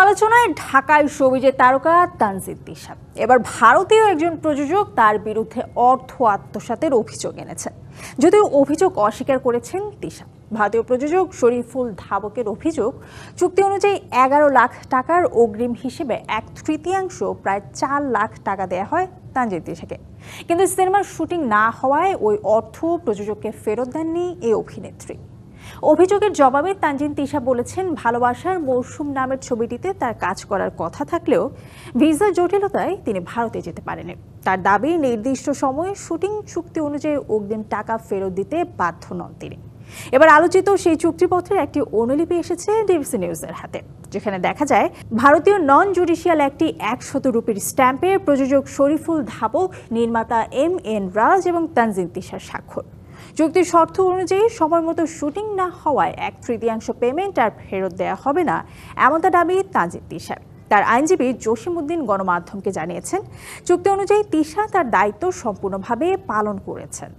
সমালোচনায় ঢাকায় শোবিজের তারকা তানজিন তিশা এবার ভারতীয় একজন প্রযোজক তার বিরুদ্ধে অর্থ আত্মসাতের অভিযোগ এনেছেন। যদিও অভিযোগ অস্বীকার করেছেন তিশা। ভারতীয় প্রযোজক শরীফুল ধাবকের অভিযোগ, চুক্তি অনুযায়ী 11 লাখ টাকার অগ্রিম হিসেবে 1/3 প্রায় 4 লাখ টাকা দেওয়া হয় তানজিন তিশাকে। কিন্তু সিনেমার শুটিং না হওয়ায় ওই অর্থ প্রযোজককে ফেরত দেননি এই অভিনেত্রী। অভিযোগের জবাবে তানজিন তিশা বলেছেন, ভালোবাসার মৌসুম নামের ছবিটিতে তার কাজ করার কথা থাকলেও ভিসা জটিলতায় তিনি ভারতে যেতে পারেননি। তার দাবি, নির্দিষ্ট সময়ে শুটিং চুক্তি অনুযায়ী অগ্রিম টাকা ফেরত দিতে বাধ্য নন তিনি। এবার আলোচিত সেই চুক্তিপত্রের একটি অনুলিপি এসেছে ডিবিসি নিউজের হাতে, যেখানে দেখা যায় ভারতীয় নন জুডিশিয়াল একটি 100 রুপির স্ট্যাম্পে প্রযোজক শরীফুল ধাবক, নির্মাতা MN রাজ এবং তানজিন তিশার স্বাক্ষর। চুক্তির শর্ত অনুযায়ী সময়মতো শুটিং না হওয়ায় 1/3 পেমেন্ট আর ফেরত দেওয়া হবে না, এমনটা দাবি তানজিন তিশার। তার আইনজীবী জসিমউদ্দিন গণমাধ্যমকে জানিয়েছেন, চুক্তি অনুযায়ী তিশা তার দায়িত্ব সম্পূর্ণভাবে পালন করেছেন।